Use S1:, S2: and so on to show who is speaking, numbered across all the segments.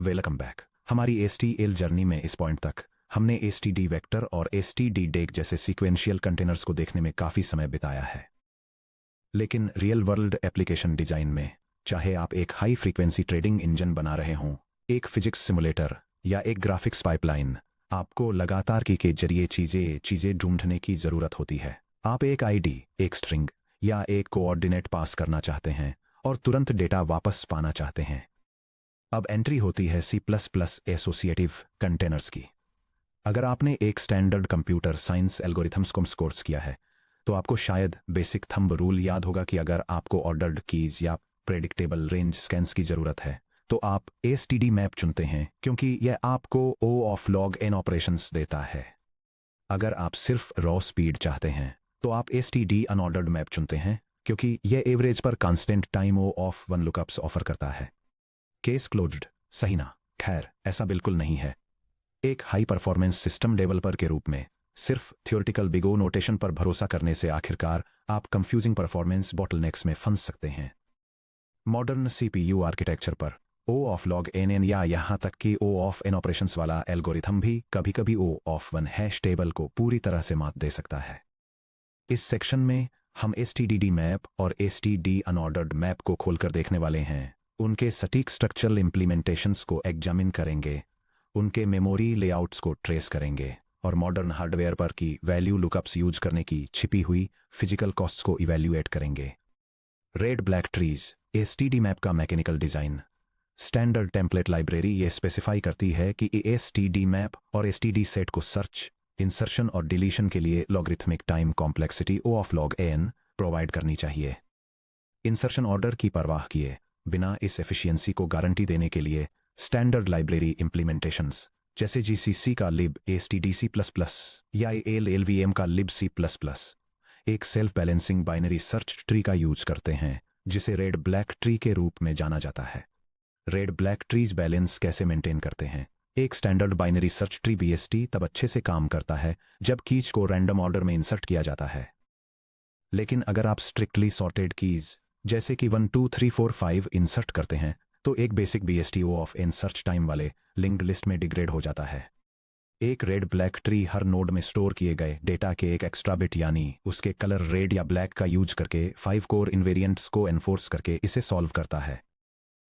S1: Welcome back. हमारी STL journey में इस पॉइंट तक हमने एसटीडी वेक्टर और एसटीडी डेक जैसे सीक्वेंशियल कंटेनर्स को देखने में काफ़ी समय बिताया है। लेकिन रियल वर्ल्ड एप्लीकेशन डिजाइन में, चाहे आप एक हाई फ्रीक्वेंसी ट्रेडिंग इंजन बना रहे हों, एक फिजिक्स सिमुलेटर या एक ग्राफिक्स पाइपलाइन, आपको लगातार की के जरिए चीज़ें ढूंढने की ज़रूरत होती है। आप एक आईडी, एक स्ट्रिंग या एक कोऑर्डिनेट पास करना चाहते हैं और तुरंत डेटा वापस पाना चाहते हैं। अब एंट्री होती है C++ एसोसिएटिव कंटेनर्स की। अगर आपने एक स्टैंडर्ड कंप्यूटर साइंस एल्गोरिथम्स को कोर्स किया है, तो आपको शायद बेसिक थंब रूल याद होगा कि अगर आपको ऑर्डर्ड कीज या प्रेडिक्टेबल रेंज स्कैन्स की ज़रूरत है, तो आप एसटीडी मैप चुनते हैं क्योंकि यह आपको O of log n operations देता है। अगर आप सिर्फ रॉ स्पीड चाहते हैं, तो आप एसटीडी अनऑर्डर्ड मैप चुनते हैं क्योंकि यह एवरेज पर constant time O of 1 lookups offer करता है। केस क्लोज्ड, सही ना? खैर, ऐसा बिल्कुल नहीं है। एक हाई परफॉर्मेंस सिस्टम डेवलपर के रूप में सिर्फ थ्योरेटिकल बिग ओ नोटेशन पर भरोसा करने से आखिरकार आप कंफ्यूजिंग परफॉर्मेंस बॉटलनेक्स में फंस सकते हैं। मॉडर्न सीपीयू आर्किटेक्चर पर O ऑफ log n या यहां तक कि O ऑफ n ऑपरेशंस वाला एल्गोरिथम भी कभी-कभी O ऑफ 1 हैश टेबल को पूरी तरह से मात दे सकता है। इस सेक्शन में हम एसटीडीडी मैप और एसटीडी अनऑर्डर्ड मैप को खोलकर देखने वाले हैं, उनके सटीक स्ट्रक्चरल इम्प्लीमेंटेशंस को एग्जामिन करेंगे, उनके मेमोरी लेआउट्स को ट्रेस करेंगे और मॉडर्न हार्डवेयर पर की वैल्यू लुकअप्स यूज करने की छिपी हुई फिजिकल कॉस्ट्स को इवैल्यूएट करेंगे। Red black trees, STD map का mechanical design. Standard template library ये स्पेसिफाई करती है कि एसटीडी मैप और एसटीडी सेट को सर्च, इंसर्शन और डिलीशन के लिए logarithmic time complexity O of log n provide करनी चाहिए। इंसर्शन ऑर्डर की परवाह किए बिना इस एफिशिएंसी को गारंटी देने के लिए स्टैंडर्ड लाइब्रेरी इंप्लीमेंटेशंस जैसे GCC का lib stdc++ या LLVM का lib C++ एक self balancing binary search tree का यूज करते हैं, जिसे रेड ब्लैक ट्री के रूप में जाना जाता है। रेड ब्लैक ट्रीज बैलेंस कैसे मेंटेन करते हैं? एक standard binary search tree BST तब अच्छे से काम करता है जब कीज को रैंडम ऑर्डर में इंसर्ट किया जाता है। लेकिन अगर आप स्ट्रिक्टली सॉर्टेड कीज जैसे कि 1 2 3 4 5 इंसर्ट करते हैं, तो एक basic BST O of n search time वाले लिंक्ड लिस्ट में डिग्रेड हो जाता है। एक रेड ब्लैक ट्री हर नोड में स्टोर किए गए डेटा के एक एक्स्ट्रा बिट यानी उसके कलर रेड या ब्लैक का यूज करके 5 कोर इन्वेरिएंट्स को एनफोर्स करके इसे सॉल्व करता है।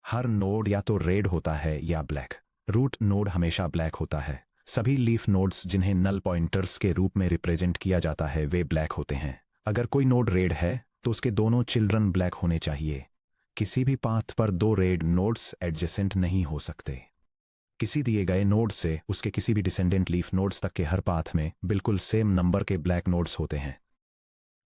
S1: हर नोड या तो रेड होता है या ब्लैक। रूट नोड हमेशा ब्लैक होता है। सभी लीफ नोड्स जिन्हें नल पॉइंटर्स के रूप में रिप्रेजेंट किया जाता है वे ब्लैक होते हैं। अगर कोई नोड रेड है तो उसके दोनों चिल्ड्रन ब्लैक होने चाहिए। किसी भी पाथ पर दो रेड नोड्स एडजेसेंट नहीं हो सकते। किसी दिए गए नोड से उसके किसी भी डिसेंडेंट लीफ नोड्स तक के हर पाथ में बिल्कुल सेम नंबर के ब्लैक नोड्स होते हैं।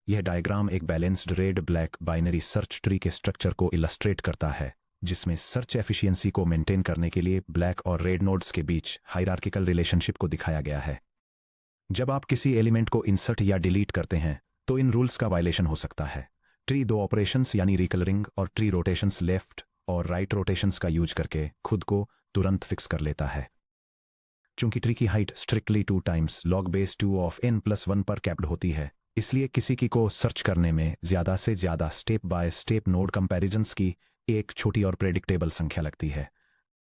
S1: यह डायग्राम एक balanced red black binary search tree के स्ट्रक्चर को इलस्ट्रेट करता है, जिसमें सर्च एफिशिएंसी को मेंटेन करने के लिए ब्लैक और रेड नोड्स के बीच हायरार्किकल रिलेशनशिप को दिखाया गया है। जब आप किसी एलिमेंट को इंसर्ट या डिलीट करते हैं, तो इन रूल्स का वायलेशन हो सकता है। ट्री दो ऑपरेशंस यानी रिकलरिंग और ट्री रोटेशंस लेफ्ट और राइट रोटेशंस का यूज करके खुद को तुरंत फिक्स कर लेता है। चूंकि ट्री की height strictly 2 times log base 2 of n+1 पर कैप्ड होती है, इसलिए किसी की को सर्च करने में ज्यादा से ज्यादा step by step node comparisons की एक छोटी और प्रेडिक्टेबल संख्या लगती है।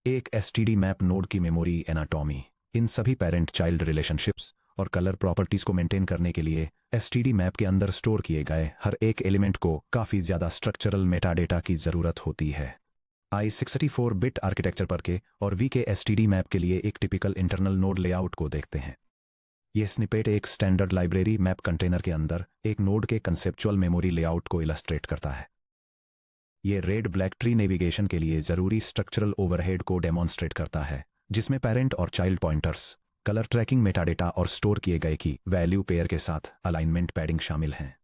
S1: एक एसटीडी मैप नोड की मेमोरी एनाटॉमी, इन सभी पेरेंट चाइल्ड रिलेशनशिप्स और कलर प्रॉपर्टीज को मेंटेन करने के लिए एसटीडी मैप के अंदर स्टोर किए गए हर एक एलिमेंट को काफी ज्यादा स्ट्रक्चरल मेटाडेटा की जरूरत होती है। i64 बिट आर्किटेक्चर पर के और वी के एसटीडी मैप के लिए एक टिपिकल इंटरनल नोड लेआउट को देखते हैं। यह स्निपेट एक स्टैंडर्ड लाइब्रेरी मैप कंटेनर के अंदर एक नोड के कंसेप्चुअल मेमोरी लेआउट को इलस्ट्रेट करता है। यह रेड ब्लैक ट्री नेविगेशन के लिए जरूरी स्ट्रक्चरल ओवरहेड को डेमोन्स्ट्रेट करता है, जिसमें पेरेंट और child pointers, colour tracking metadata और स्टोर किए गए की वैल्यू पेयर के साथ अलाइनमेंट पैडिंग शामिल हैं।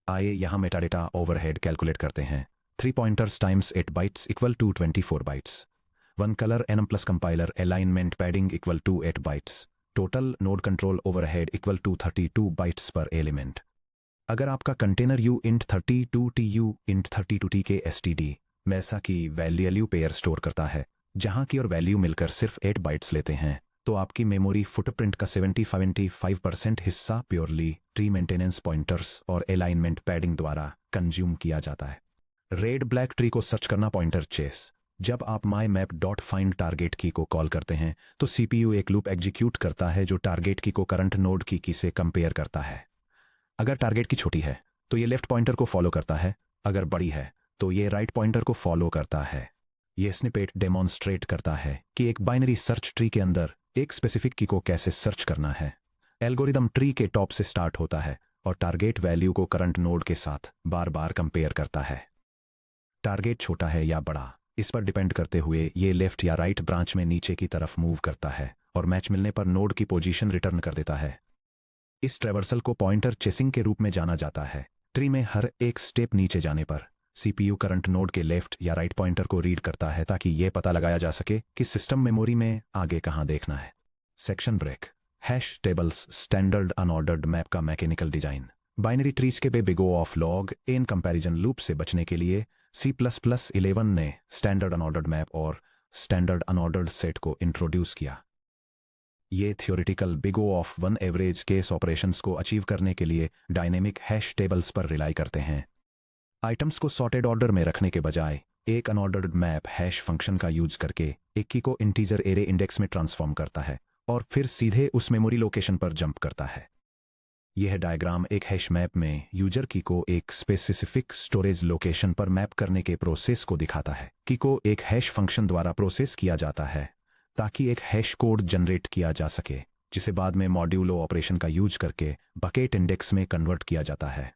S1: आइए यहां मेटाडेटा ओवरहेड कैलकुलेट करते हैं। 3 pointers times 8 bytes equal to 24 bytes. 1 color enum plus compiler alignment padding equal to 8 bytes. Total node control overhead equal to 32 bytes per element. अगर आपका container U int 32TU int 32T के STD मैसा की value pair store करता है, जहां की और value मिलकर सिर्फ 8 बाइट्स लेते हैं, तो आपकी मेमोरी फुटप्रिंट का 75% हिस्सा प्योरली ट्री मेंटेनेंस पॉइंटर्स और अलाइनमेंट पैडिंग द्वारा कंज्यूम किया जाता है। रेड ब्लैक ट्री को सर्च करना पॉइंटर चेस, जब आप mymap.find टारगेट की को कॉल करते हैं तो सीपीयू एक लूप एग्जीक्यूट करता है जो टारगेट की को करंट नोड की से कंपेयर करता है। अगर टारगेट की छोटी है तो ये लेफ्ट पॉइंटर को फॉलो करता है, अगर बड़ी है तो ये राइट पॉइंटर को फॉलो करता है। ये स्निपेट डेमोन्स्ट्रेट करता है कि एक बाइनरी सर्च ट्री के अंदर एक स्पेसिफिक की को कैसे सर्च करना है। एल्गोरिदम ट्री के टॉप से स्टार्ट होता है और टारगेट वैल्यू को करंट नोड के साथ बार बार कंपेयर करता है। टारगेट छोटा है या बड़ा, इस पर डिपेंड करते हुए ये लेफ्ट या राइट ब्रांच में नीचे की तरफ मूव करता है और मैच मिलने पर नोड की पोजीशन रिटर्न कर देता है। इस ट्रेवर्सल को पॉइंटर चेसिंग के रूप में जाना जाता है। ट्री में हर एक स्टेप नीचे जाने पर सीपीयू करंट नोड के लेफ्ट या राइट पॉइंटर को रीड करता है ताकि यह पता लगाया जा सके कि सिस्टम मेमोरी में आगे कहां देखना है। Section break. Hash tables standard unordered map का मैकेनिकल डिजाइन। बाइनरी ट्रीज के big O of log n comparison loop से बचने के लिए C++11 ने स्टैंडर्ड अनऑर्डर्ड मैप और स्टैंडर्ड अनऑर्डर्ड सेट को इंट्रोड्यूस किया। ये theoretical big O of one average case operations को अचीव करने के लिए डायनेमिक हैश टेबल्स पर रिलाई करते हैं। आइटम्स को सॉर्टेड ऑर्डर में रखने के बजाय एक अनऑर्डर्ड मैप हैश फंक्शन का यूज करके एक की को इंटीजर एरे इंडेक्स में ट्रांसफॉर्म करता है और फिर सीधे उस मेमोरी लोकेशन पर जंप करता है। यह डायग्राम एक हैश मैप में यूजर की को एक स्पेसिफिक स्टोरेज लोकेशन पर मैप करने के प्रोसेस को दिखाता है। की को एक हैश फंक्शन द्वारा प्रोसेस किया जाता है ताकि एक हैश कोड जनरेट किया जा सके जिसे बाद में मॉड्यूलो ऑपरेशन का यूज करके बकेट इंडेक्स में कन्वर्ट किया जाता है।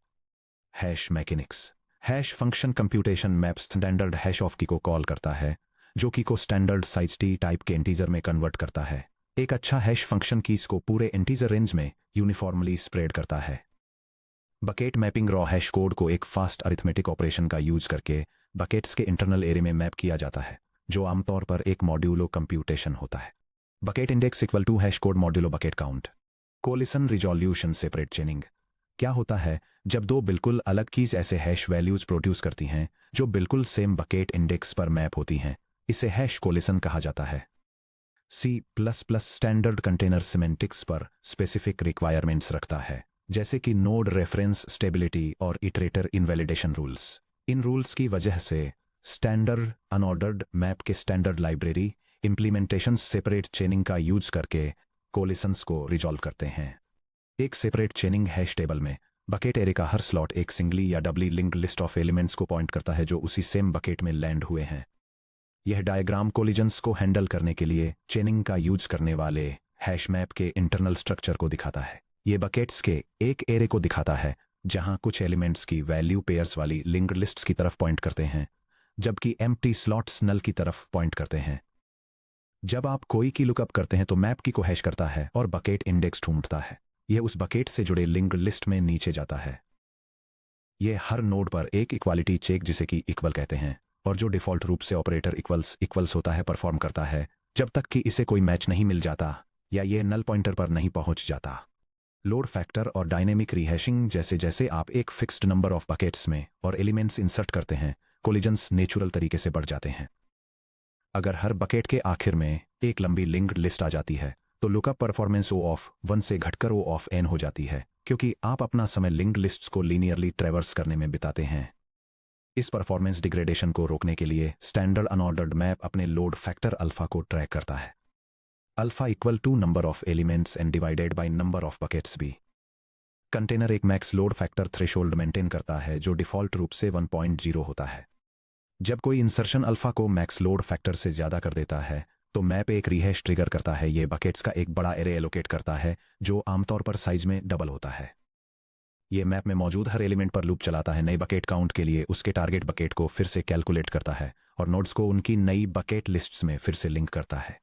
S1: Hash mechanics. Hash function computation map standard hash of की को कॉल करता है जो की को स्टैंडर्ड साइज टी टाइप के इंटीजर में कन्वर्ट करता है। एक अच्छा हैश फंक्शन कीज को पूरे इंटीजर रेंज में यूनिफॉर्मली स्प्रेड करता है। Bucket mapping raw hash code को एक फास्ट अरिथमेटिक ऑपरेशन का यूज करके बकेट्स के इंटरनल एरे में मैप किया जाता है जो आमतौर पर एक मॉड्यूलो कंप्यूटेशन होता है। Bucket index equal to hash code modulo bucket count. Collision resolution separate chaining. क्या होता है जब दो बिल्कुल अलग कीज ऐसे हैश वैल्यूज प्रोड्यूस करती हैं जो बिल्कुल सेम बकेट इंडेक्स पर मैप होती हैं, इसे हैश कोलिशन कहा जाता है। C++ स्टैंडर्ड कंटेनर सिमेंटिक्स पर स्पेसिफिक रिक्वायरमेंट्स रखता है जैसे कि नोड रेफरेंस स्टेबिलिटी और इटरेटर इनवैलिडेशन रूल्स। इन रूल्स की वजह से स्टैंडर्ड अनऑर्डर्ड मैप के स्टैंडर्ड लाइब्रेरी इंप्लीमेंटेशन सेपरेट चेनिंग का यूज करके कोलिशंस को रिजॉल्व करते हैं। एक सेपरेट चेनिंग हैश टेबल में बकेट एरे का हर स्लॉट एक सिंगली या डबली लिंक्ड लिस्ट ऑफ एलिमेंट्स को पॉइंट करता है जो उसी सेम बकेट में लैंड हुए हैं। यह डायग्राम कोलिजन्स को हैंडल करने के लिए चेनिंग का यूज करने वाले हैश मैप के इंटरनल स्ट्रक्चर को दिखाता है। यह बकेट्स के एक एरे को दिखाता है जहां कुछ एलिमेंट्स की वैल्यू पेयर्स वाली लिंक्ड लिस्ट्स की तरफ पॉइंट करते हैं जबकि एम्प्टी स्लॉट्स नल की तरफ पॉइंट करते हैं। जब आप कोई की लुकअप करते हैं तो मैप की को हैश करता है और बकेट इंडेक्स ढूंढता है। यह उस बकेट से जुड़े लिंक्ड लिस्ट में नीचे जाता है। यह हर नोड पर एक इक्वालिटी चेक जिसे कि इक्वल कहते हैं और जो डिफॉल्ट रूप से ऑपरेटर इक्वल्स होता है परफॉर्म करता है जब तक कि इसे कोई मैच नहीं मिल जाता या ये नल पॉइंटर पर नहीं पहुंच जाता। लोड फैक्टर और डायनेमिक रीहैशिंग। जैसे जैसे आप एक फिक्स्ड नंबर ऑफ बकेट्स में और एलिमेंट्स इंसर्ट करते हैं कोलिजन्स नेचुरल तरीके से बढ़ जाते हैं। अगर हर बकेट के आखिर में एक लंबी लिंक्ड लिस्ट आ जाती है तो लुकअप परफॉर्मेंस O ऑफ 1 से घटकर O ऑफ n हो जाती है क्योंकि आप अपना समय लिंक्ड लिस्ट्स को लीनियरली ट्रैवर्स करने में बिताते हैं। इस परफॉर्मेंस डिग्रेडेशन को रोकने के लिए स्टैंडर्ड अनऑर्डर्ड मैप अपने लोड फैक्टर अल्फा को ट्रैक करता है। Alpha equal to number of elements and divided by number of buckets भी। कंटेनर एक max load factor threshold maintain करता है जो डिफॉल्ट रूप से 1.0 होता है। जब कोई इंसर्शन अल्फा को मैक्स लोड फैक्टर से ज्यादा कर देता है तो मैप एक रीहैश ट्रिगर करता है। यह बकेट्स का एक बड़ा एरे एलोकेट करता है जो आमतौर पर साइज में डबल होता है। यह मैप में मौजूद हर एलिमेंट पर लूप चलाता है। नई बकेट काउंट के लिए उसके टारगेट बकेट को फिर से कैलकुलेट करता है और नोड्स को उनकी नई बकेट लिस्ट्स में फिर से लिंक करता है।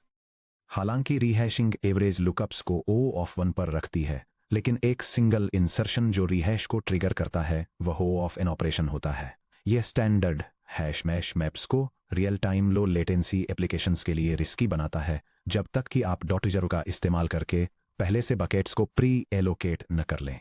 S1: हालांकि रीहैशिंग एवरेज लुकअप्स को O ऑफ 1 पर रखती है, लेकिन एक सिंगल इंसर्शन जो रीहैश को ट्रिगर करता है वह O ऑफ n ऑपरेशन होता है। यह स्टैंडर्ड हैश मैश मैप्स को real time low latency applications के लिए रिस्की बनाता है जब तक कि आप डॉट रिजर्व का इस्तेमाल करके पहले से बकेट्स को प्री एलोकेट न कर लें।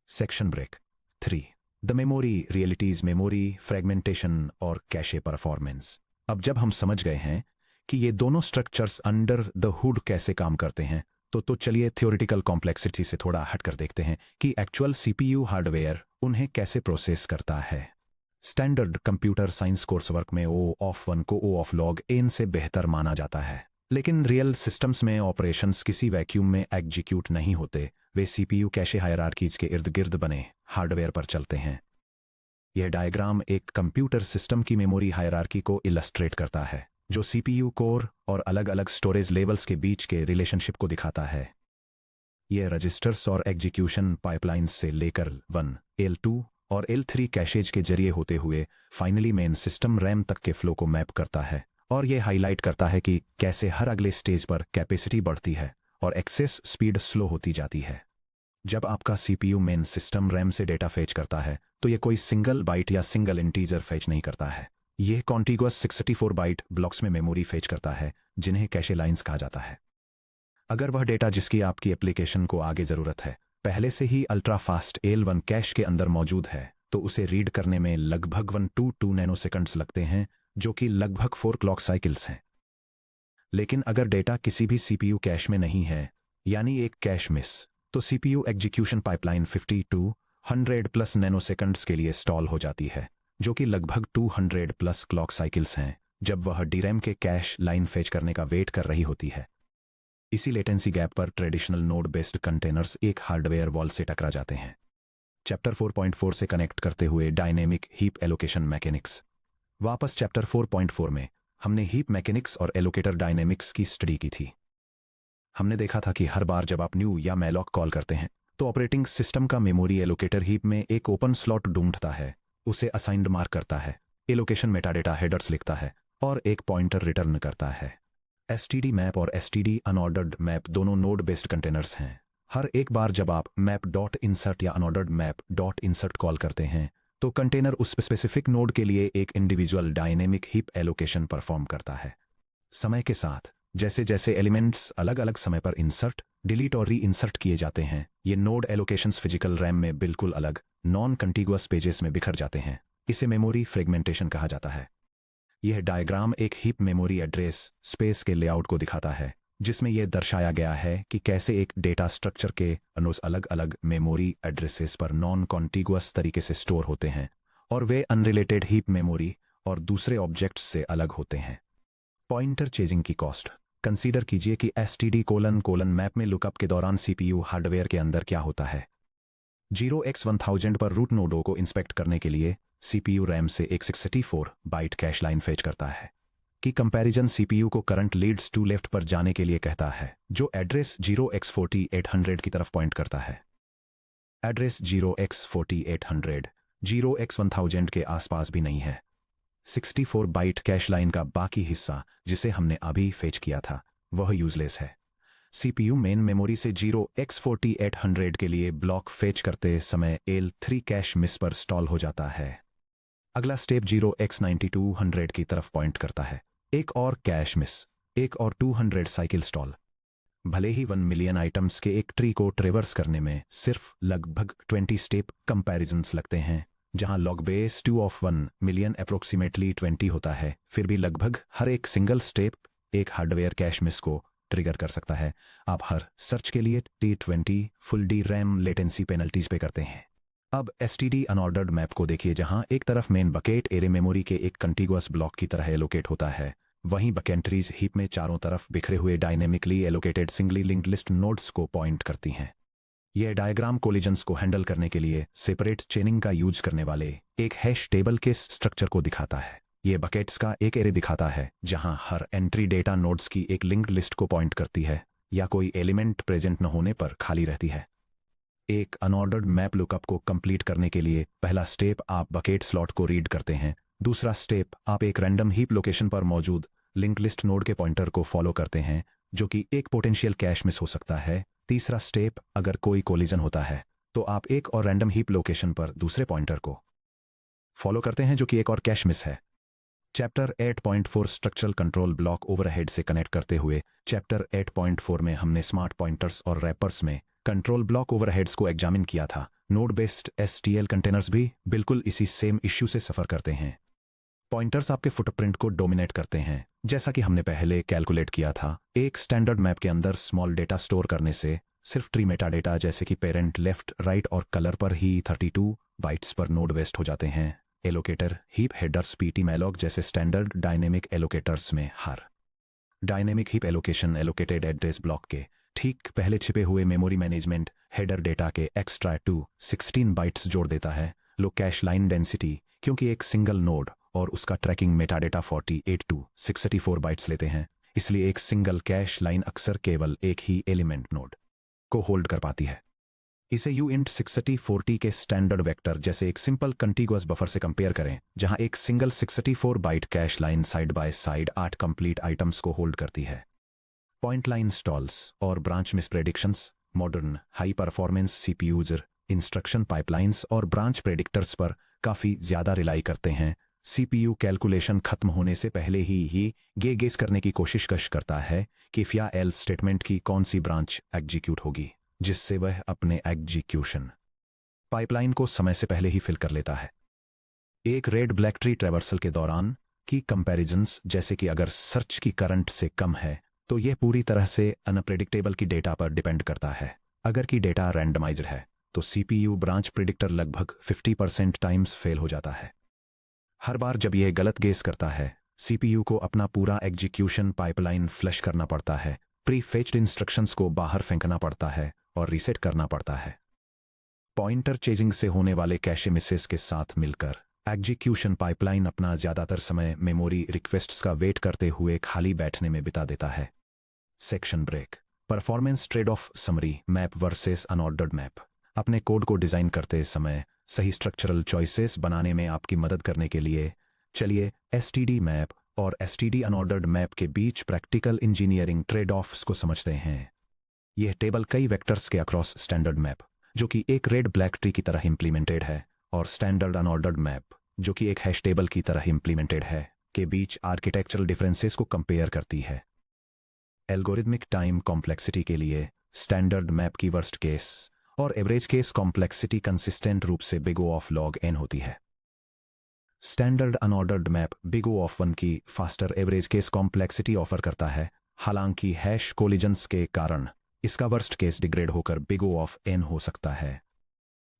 S1: Section break 3 the memory realities. Memory fragmentation और कैशे परफॉर्मेंस। अब जब हम समझ गए हैं कि ये दोनों स्ट्रक्चर्स अंडर द हुड कैसे काम करते हैं तो चलिए थ्योरेटिकल कॉम्प्लेक्सिटी से थोड़ा हटकर देखते हैं कि एक्चुअल सीपीयू हार्डवेयर उन्हें कैसे प्रोसेस करता है। Standard computer science course work में ओ ऑफ वन को ओ ऑफ लॉग एन से बेहतर माना जाता है, लेकिन रियल सिस्टम्स में ऑपरेशंस किसी वैक्यूम में एग्जीक्यूट नहीं होते, वे सीपीयू कैशे हायरार्कीज के इर्द गिर्द बने हार्डवेयर पर चलते हैं। यह डायग्राम एक कंप्यूटर सिस्टम की मेमोरी हायरार्की को इलस्ट्रेट करता है, जो सीपीयू कोर और अलग अलग स्टोरेज लेवल्स के बीच के रिलेशनशिप को दिखाता है। यह रजिस्टर्स और एग्जीक्यूशन पाइपलाइंस से लेकर L2 और L3 कैशेज के जरिए होते हुए फाइनली मेन सिस्टम रैम तक के फ्लो को मैप करता है, और यह हाईलाइट करता है कि कैसे हर अगले स्टेज पर कैपेसिटी बढ़ती है और एक्सेस स्पीड स्लो होती जाती है। जब आपका सीपीयू मेन सिस्टम रैम से डेटा फेच करता है तो यह कोई सिंगल बाइट या सिंगल इंटीजर फेच नहीं करता है, यह कॉन्टिगुअस 64 बाइट ब्लॉक्स में मेमोरी फेच करता है, जिन्हें कैशे लाइंस कहा जाता है। अगर वह डेटा जिसकी आपकी एप्लीकेशन को आगे ज़रूरत है पहले से ही अल्ट्रा फास्ट L1 कैश के अंदर मौजूद है, तो उसे रीड करने में लगभग 122 नैनोसेकंड्स लगते हैं, जो कि लगभग 4 क्लॉक साइकिल्स हैं। लेकिन अगर डेटा किसी भी सीपीयू कैश में नहीं है, यानी एक कैश मिस, तो सीपीयू एग्जीक्यूशन पाइपलाइन 5200 प्लस नैनोसेकंड्स के लिए स्टॉल हो जाती है, जो कि लगभग 200 प्लस क्लॉक साइकिल्स हैं, जब वह डीरैम के कैश लाइन फेच करने का वेट कर रही होती है। इसी लेटेंसी गैप पर ट्रेडिशनल नोड बेस्ड कंटेनर्स एक हार्डवेयर वॉल से टकरा जाते हैं। चैप्टर 4.4 से कनेक्ट करते हुए डायनेमिक हीप एलोकेशन मैकेनिक्स। वापस चैप्टर 4.4 में हमने हीप मैकेनिक्स और एलोकेटर डायनेमिक्स की स्टडी की थी। हमने देखा था कि हर बार जब आप न्यू या मैलॉक कॉल करते हैं तो ऑपरेटिंग सिस्टम का मेमोरी एलोकेटर हीप में एक ओपन स्लॉट ढूंढता है, उसे असाइंड मार्क करता है, एलोकेशन मेटाडेटा हेडर्स लिखता है और एक पॉइंटर रिटर्न करता है। एसटीडी मैप और एसटीडी अनऑर्डर्ड मैप दोनों नोड बेस्ड कंटेनर्स हैं। हर एक बार जब आप मैप डॉट इंसर्ट या unordered map dot insert call करते हैं तो कंटेनर उस स्पेसिफिक नोड के लिए एक individual dynamic heap allocation perform करता है। समय के साथ जैसे जैसे एलिमेंट्स अलग अलग समय पर इंसर्ट, डिलीट और री इंसर्ट किए जाते हैं, ये नोड एलोकेशंस फिजिकल रैम में बिल्कुल अलग नॉन कंटिगुअस पेजेस में बिखर जाते हैं। इसे मेमोरी फ्रेगमेंटेशन कहा जाता है। यह डायग्राम एक हीप मेमोरी एड्रेस स्पेस के लेआउट को दिखाता है, जिसमें यह दर्शाया गया है कि कैसे एक डेटा स्ट्रक्चर के अनुसार अलग अलग मेमोरी एड्रेसेस पर नॉन कॉन्टिगुअस तरीके से स्टोर होते हैं और वे अनरिलेटेड हीप मेमोरी और दूसरे ऑब्जेक्ट्स से अलग होते हैं। पॉइंटर चेजिंग की कॉस्ट। कंसीडर कीजिए कि STD::: मैप में लुकअप के दौरान सीपीयू हार्डवेयर के अंदर क्या होता है। 0x1000 पर रूट नोडों को इंस्पेक्ट करने के लिए सीपीयू रैम से एक 64 बाइट कैश लाइन फेच करता है, कि कंपैरिजन सीपीयू को करंट लीड्स टू लेफ्ट पर जाने के लिए कहता है, जो एड्रेस 0x4800 की तरफ पॉइंट करता है। एड्रेस 0x4800 0x1000 के आसपास भी नहीं है। 64 बाइट कैश लाइन का बाकी हिस्सा जिसे हमने अभी फेच किया था वह यूजलेस है। सीपीयू मेन मेमोरी से 0x4800 के लिए ब्लॉक फेच करते समय L3 कैश मिस पर स्टॉल हो जाता है। अगला स्टेप 0x9200 की तरफ पॉइंट करता है, एक और कैश मिस, एक और 200 साइकिल स्टॉल। भले ही 1 मिलियन आइटम्स के एक ट्री को ट्रेवर्स करने में सिर्फ लगभग 20 स्टेप कंपैरिजन्स लगते हैं, जहां log base 2 of 1 million approximately 20 होता है, फिर भी लगभग हर एक सिंगल स्टेप एक हार्डवेयर कैश मिस को ट्रिगर कर सकता है। आप हर सर्च के लिए T20 full D RAM latency penalties पे करते हैं। अब STD अनऑर्डर्ड मैप को देखिए, जहां एक तरफ मेन बकेट एरे मेमोरी के एक कंटिगुअस ब्लॉक की तरह एलोकेट होता है, वहीं बकेंट्रीज हीप में चारों तरफ बिखरे हुए dynamically allocated singly linked list nodes को पॉइंट करती हैं। यह डायग्राम कोलिजन्स को हैंडल करने के लिए सेपरेट चेनिंग का यूज करने वाले एक हैश टेबल के स्ट्रक्चर को दिखाता है। यह बकेट्स का एक एरे दिखाता है जहां हर एंट्री डेटा नोड्स की एक लिंक्ड लिस्ट को पॉइंट करती है या कोई एलिमेंट प्रेजेंट न होने पर खाली रहती है। एक अनऑर्डर्ड मैप लुकअप को कंप्लीट करने के लिए पहला स्टेप आप बकेट स्लॉट को रीड करते हैं, दूसरा स्टेप आप एक रैंडम हीप लोकेशन पर मौजूद लिंक लिस्ट नोड के पॉइंटर को फॉलो करते हैं, जो कि एक पोटेंशियल कैश मिस हो सकता है। तीसरा स्टेप, अगर कोई कोलिजन होता है तो आप एक और रैंडम हीप लोकेशन पर दूसरे पॉइंटर को फॉलो करते हैं, जो कि एक और कैश मिस है। Chapter 8.4 structural control block overhead से कनेक्ट करते हुए चैप्टर 8.4 में हमने स्मार्ट पॉइंटर्स और रैपर्स में कंट्रोल ब्लॉक ओवरहेड्स को एग्जामिन किया था। नोड बेस्ड STL कंटेनर्स भी बिल्कुल इसी सेम इश्यू से सफर करते हैं। पॉइंटर्स आपके फुटप्रिंट को डोमिनेट करते हैं, जैसा कि हमने पहले कैलकुलेट किया था। एक स्टैंडर्ड मैप के अंदर स्मॉल डेटा स्टोर करने से सिर्फ ट्री मेटा डेटा जैसे कि पेरेंट, लेफ्ट, राइट और कलर पर ही 32 बाइट्स पर नोड वेस्ट हो जाते हैं, एलोकेटर, हीप हेडर्स, ptmalloc जैसे स्टैंडर्ड डायनेमिक एलोकेटर्स में हर dynamic heap allocation allocated address block के ठीक पहले छिपे हुए मेमोरी मैनेजमेंट हेडर डेटा के एक्स्ट्रा 216 बाइट्स जोड़ देता है। लो कैश लाइन डेंसिटी, क्योंकि एक सिंगल नोड और उसका ट्रैकिंग मेटाडेटा 48 टू 64 बाइट्स लेते हैं, इसलिए एक सिंगल कैश लाइन अक्सर केवल एक ही एलिमेंट नोड को होल्ड कर पाती है। इसे uint 6040 के स्टैंडर्ड वेक्टर जैसे एक सिंपल कंटीगुअस बफर से कंपेयर करें, जहां एक single 64 byte cache line side by side 8 complete items को होल्ड करती है। पॉइंट लाइन स्टॉल्स और branch mispredictions modern high performance CPUs instruction pipelines और ब्रांच प्रेडिक्टर्स पर काफ़ी ज़्यादा रिलाई करते हैं। सीपीयू कैलकुलेशन खत्म होने से पहले ही ये गेस करने की कोशिश करता है कि इफ या एल्स स्टेटमेंट की कौन सी ब्रांच एग्जीक्यूट होगी, जिससे वह अपने एग्जीक्यूशन पाइपलाइन को समय से पहले ही फिल कर लेता है। एक रेड ब्लैक ट्री ट्रैवर्सल के दौरान की कंपैरिजंस, जैसे कि अगर सर्च की करंट से कम है तो यह पूरी तरह से अनप्रेडिक्टेबल की डेटा पर डिपेंड करता है। अगर की डेटा रैंडमाइज्ड है तो सीपीयू ब्रांच प्रिडिक्टर लगभग 50% टाइम्स फेल हो जाता है। हर बार जब यह गलत गेस करता है, सीपीयू को अपना पूरा एग्जीक्यूशन पाइपलाइन फ्लश करना पड़ता है, प्री फेच्ड इंस्ट्रक्शंस को बाहर फेंकना पड़ता है और रीसेट करना पड़ता है। पॉइंटर चेजिंग से होने वाले कैशे मिसेस के साथ मिलकर एग्जीक्यूशन पाइपलाइन अपना ज़्यादातर समय मेमोरी रिक्वेस्ट्स का वेट करते हुए खाली बैठने में बिता देता है। Section break, performance trade off summary, map versus unordered map. अपने कोड को डिज़ाइन करते समय सही स्ट्रक्चरल चॉइसेस बनाने में आपकी मदद करने के लिए चलिए एसटीडी मैप और एसटीडी अनऑर्डर्ड मैप के बीच प्रैक्टिकल इंजीनियरिंग ट्रेड ऑफ्स को समझते हैं। यह टेबल कई वेक्टर्स के अक्रॉस स्टैंडर्ड मैप, जो कि एक रेड ब्लैक ट्री की तरह इंप्लीमेंटेड है, और स्टैंडर्ड अनऑर्डर्ड मैप, जो कि एक हैश टेबल की तरह इंप्लीमेंटेड है, के बीच आर्किटेक्चरल डिफरेंसेस को कंपेयर करती है। एल्गोरिथमिक टाइम कॉम्प्लेक्सिटी के लिए स्टैंडर्ड मैप की वर्स्ट केस और एवरेज केस कॉम्प्लेक्सिटी कंसिस्टेंट रूप से big O of log n होती है। Standard unordered map big O of 1 की faster average case complexity offer करता है, हालांकि हैश कोलिजन्स के कारण इसका वर्स्ट केस डिग्रेड होकर बिग O ऑफ n हो सकता है।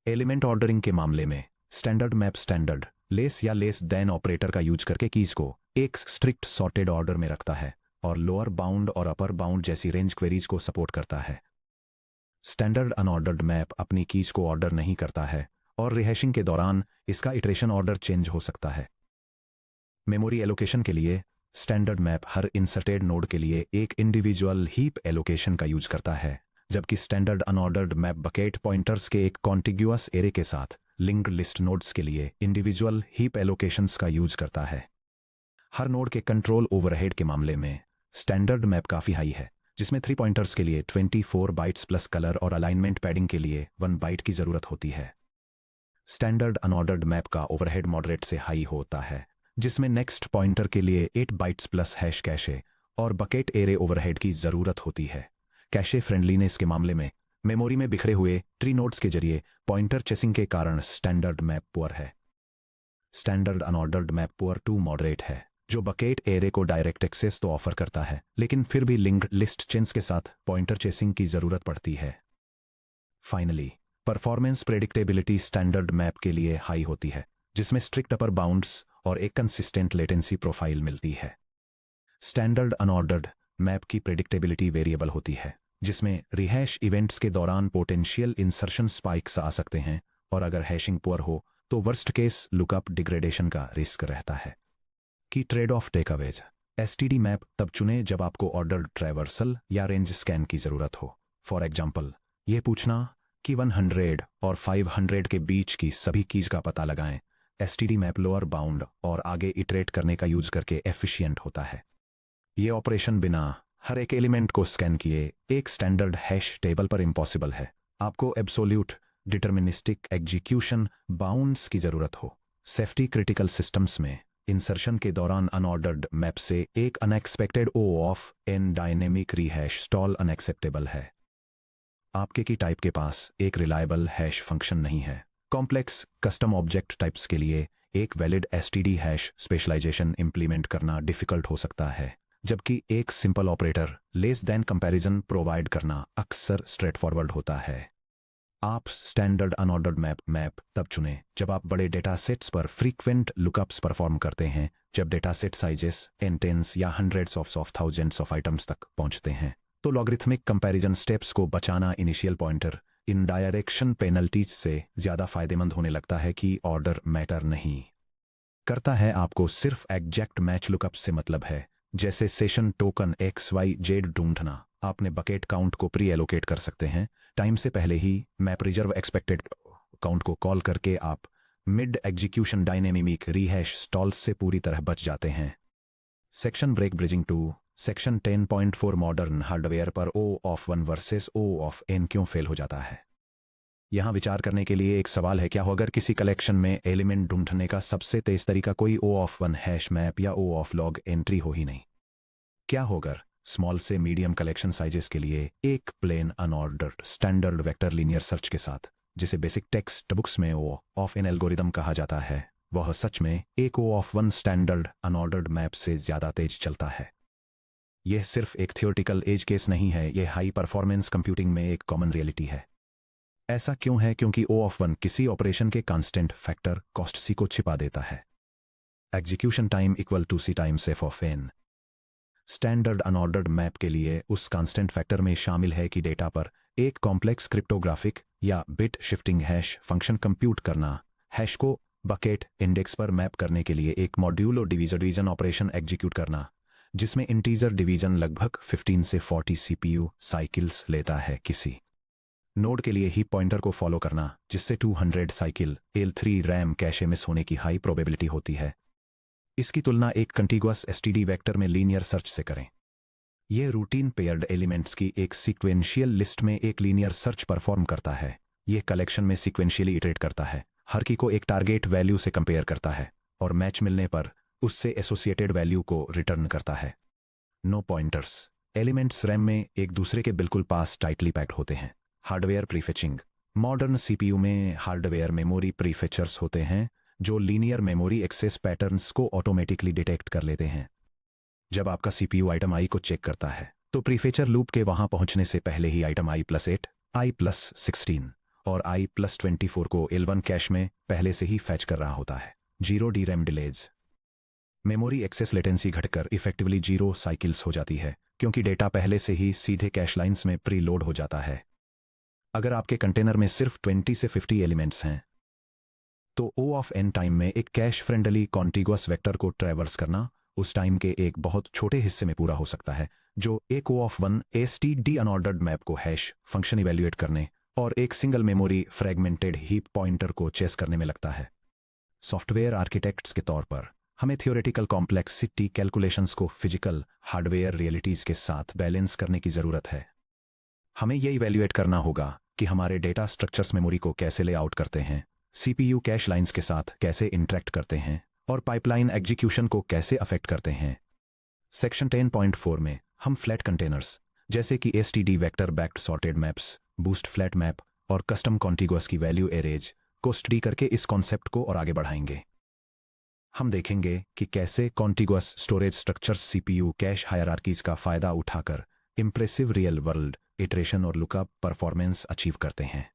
S1: एलिमेंट ऑर्डरिंग के मामले में स्टैंडर्ड मैप स्टैंडर्ड लेस या लेस देन ऑपरेटर का यूज करके कीज को एक स्ट्रिक्ट सॉर्टेड ऑर्डर में रखता है और लोअर बाउंड और अपर बाउंड जैसी रेंज क्वेरीज को सपोर्ट करता है। स्टैंडर्ड अनऑर्डर्ड मैप अपनी कीज को ऑर्डर नहीं करता है और रिहैशिंग के दौरान इसका इटरेशन ऑर्डर चेंज हो सकता है। मेमोरी एलोकेशन के लिए स्टैंडर्ड मैप हर इंसर्टेड नोड के लिए एक इंडिविजुअल हीप एलोकेशन का यूज करता है, जबकि standard unordered map bucket pointers के एक कॉन्टिग्यूअस एरे के साथ लिंक्ड लिस्ट नोड्स के लिए इंडिविजुअल हीप एलोकेशंस का यूज करता है। हर नोड के कंट्रोल ओवरहेड के मामले में स्टैंडर्ड मैप काफ़ी हाई है, जिसमें 3 पॉइंटर्स के लिए 24 बाइट्स प्लस कलर और अलाइनमेंट पैडिंग के लिए 1 बाइट की ज़रूरत होती है। स्टैंडर्ड अनऑर्डर्ड मैप का ओवरहेड मॉडरेट से हाई होता है, जिसमें नेक्स्ट पॉइंटर के लिए 8 बाइट्स प्लस हैश कैशे और बकेट एरे ओवरहेड की ज़रूरत होती है। कैशे फ्रेंडलीनेस के मामले में मेमोरी में बिखरे हुए ट्री नोड्स के जरिए पॉइंटर चेसिंग के कारण स्टैंडर्ड मैप पुअर है। Standard unordered map poor to moderate है, जो बकेट एरे को डायरेक्ट एक्सेस तो ऑफर करता है, लेकिन फिर भी लिंक्ड लिस्ट चेन्स के साथ पॉइंटर चेसिंग की ज़रूरत पड़ती है। Finally, performance predictability standard map के लिए हाई होती है, जिसमें स्ट्रिक्ट अपर बाउंड्स और एक कंसिस्टेंट लेटेंसी प्रोफाइल मिलती है। स्टैंडर्ड अनऑर्डर्ड मैप की प्रेडिक्टेबिलिटी वेरिएबल होती है, जिसमें रिहैश इवेंट्स के दौरान पोटेंशियल इंसर्शन स्पाइक्स आ सकते हैं, और अगर हैशिंग पुअर हो तो वर्स्ट केस लुकअप डिग्रेडेशन का रिस्क रहता है। की trade off takeaways, STD map तब चुनें जब आपको ऑर्डर्ड ट्रैवर्सल या रेंज स्कैन की ज़रूरत हो। फॉर एग्जाम्पल, यह पूछना कि 100 और 500 के बीच की सभी कीज का पता लगाएं। एसटीडी मैप लोअर बाउंड और आगे इटरेट करने का यूज करके एफिशिएंट होता है। ये ऑपरेशन बिना हर एक एलिमेंट को स्कैन किए एक स्टैंडर्ड हैश टेबल पर इम्पॉसिबल है। आपको एब्सोल्यूट डिटर्मिनिस्टिक एग्जीक्यूशन बाउंड्स की ज़रूरत हो। सेफ्टी क्रिटिकल सिस्टम्स में इंसर्शन के दौरान अनऑर्डर्ड मैप से एक unexpected O of n dynamic rehash stall unacceptable है। आपके की टाइप के पास एक रिलायबल हैश फंक्शन नहीं है। कॉम्प्लेक्स कस्टम ऑब्जेक्ट टाइप्स के लिए एक valid STD hash specialization implement करना डिफिकल्ट हो सकता है, जबकि एक simple operator less than comparison provide करना अक्सर स्ट्रेट फॉरवर्ड होता है। आप स्टैंडर्ड अनऑर्डर्ड मैप तब चुनें जब आप बड़े डेटा सेट्स पर फ्रीक्वेंट लुकअप्स परफॉर्म करते हैं, जब डेटा सेट साइजेस टेंस या hundreds of thousands of items तक पहुंचते हैं। तो लॉगरिथमिक कंपैरिजन स्टेप्स को बचाना इनिशियल पॉइंटर इन डायरेक्शन पेनल्टीज से ज़्यादा फायदेमंद होने लगता है कि ऑर्डर मैटर नहीं करता है। आपको सिर्फ एग्जैक्ट मैच लुकअप से मतलब है, जैसे सेशन टोकन XYZ ढूंढना। आपने बकेट काउंट को प्री एलोकेट कर सकते हैं टाइम से पहले ही। मैप रिजर्व एक्सपेक्टेड काउंट को कॉल करके आप mid execution dynamic rehash stalls से पूरी तरह बच जाते हैं। Section break bridging 2 section 10.4 modern hardware पर O of 1 versus O of N क्यों फेल हो जाता है। यहाँ विचार करने के लिए एक सवाल है, क्या हो अगर किसी कलेक्शन में एलिमेंट ढूंढने का सबसे तेज तरीका कोई O ऑफ 1 हैश मैप या O ऑफ लॉग एंट्री हो ही नहीं। क्या हो अगर स्मॉल से मीडियम कलेक्शन साइजेस के लिए एक plain unordered standard vector linear search के साथ, जिसे बेसिक टेक्स्ट बुक्स में O ऑफ एन एल्गोरिदम कहा जाता है, वह सच में एक O of 1 standard unordered map से ज़्यादा तेज चलता है। यह सिर्फ एक थियोरेटिकल एज केस नहीं है, यह हाई परफॉर्मेंस कंप्यूटिंग में एक कॉमन रियलिटी है। ऐसा क्यों है? क्योंकि O ऑफ 1 किसी ऑपरेशन के कांस्टेंट फैक्टर कॉस्ट C को छिपा देता है। Execution time equal to C times F of N। Standard unordered map के लिए उस कांस्टेंट फैक्टर में शामिल है कि डेटा पर एक कॉम्प्लेक्स क्रिप्टोग्राफिक या bit shifting hash function compute करना, हैश को बकेट इंडेक्स पर मैप करने के लिए एक मॉड्यूल और डिवीजन ऑपरेशन एग्जीक्यूट करना, जिसमें इंटीजर डिवीजन लगभग 15 से 40 CPU साइकिल्स लेता है। किसी नोड के लिए हीप पॉइंटर को फॉलो करना, जिससे 200 cycle L3 RAM cache miss होने की हाई प्रोबेबिलिटी होती है। इसकी तुलना एक कंटीगुअस STD वेक्टर में लीनियर सर्च से करें। यह रूटीन पेयर्ड एलिमेंट्स की एक सीक्वेंशियल लिस्ट में एक लीनियर सर्च परफॉर्म करता है। यह कलेक्शन में सीक्वेंशियली इटरेट करता है, हर की को एक टारगेट वैल्यू से कंपेयर करता है और मैच मिलने पर उससे एसोसिएटेड वैल्यू को रिटर्न करता है। नो पॉइंटर्स एलिमेंट्स रैम में एक दूसरे के बिल्कुल पास टाइटली पैक्ड होते हैं। हार्डवेयर प्रीफेचिंग मॉडर्न CPU में हार्डवेयर मेमोरी प्रीफेचर्स होते हैं जो लीनियर मेमोरी एक्सेस पैटर्न्स को ऑटोमेटिकली डिटेक्ट कर लेते हैं। जब आपका CPU आइटम I को चेक करता है, तो प्रीफेचर लूप के वहां पहुंचने से पहले ही आइटम I+8, I+16 और I+24 को L1 कैश में पहले से ही फैच कर रहा होता है। 0 DRAM delays memory access latency घटकर इफेक्टिवली 0 साइकिल्स हो जाती है, क्योंकि डेटा पहले से ही सीधे कैश लाइंस में प्री लोड हो जाता है। अगर आपके कंटेनर में सिर्फ 20 से 50 एलिमेंट्स हैं, तो O ऑफ N टाइम में एक कैश फ्रेंडली कॉन्टिगुअस वेक्टर को ट्रैवर्स करना उस टाइम के एक बहुत छोटे हिस्से में पूरा हो सकता है, जो एक O of 1 STD unordered map को हैश फंक्शन इवेल्युएट करने और एक single memory fragmented heap pointer को चेस करने में लगता है। सॉफ्टवेयर आर्किटेक्ट्स के तौर पर हमें थियोरेटिकल कॉम्प्लेक्सिटी कैलकुलेशंस को फिजिकल हार्डवेयर रियलिटीज के साथ बैलेंस करने की जरूरत है। हमें यह इवेल्युएट करना होगा कि हमारे डेटा स्ट्रक्चर्स मेमोरी को कैसे लेआउट करते हैं, CPU कैश लाइंस के साथ कैसे इंटरेक्ट करते हैं और पाइपलाइन एग्जीक्यूशन को कैसे अफेक्ट करते हैं। सेक्शन 10.4 में हम फ्लैट कंटेनर्स जैसे कि STD vector backed sorted maps, boost flat map और कस्टम कॉन्टिगुअस की वैल्यू एरेज को स्टडी करके इस कॉन्सेप्ट को और आगे बढ़ाएंगे। हम देखेंगे कि कैसे contiguous storage structures CPU cash hierarchies का फायदा उठाकर इंप्रेसिव रियल वर्ल्ड इटरेशन और लुकअप परफॉर्मेंस अचीव करते हैं।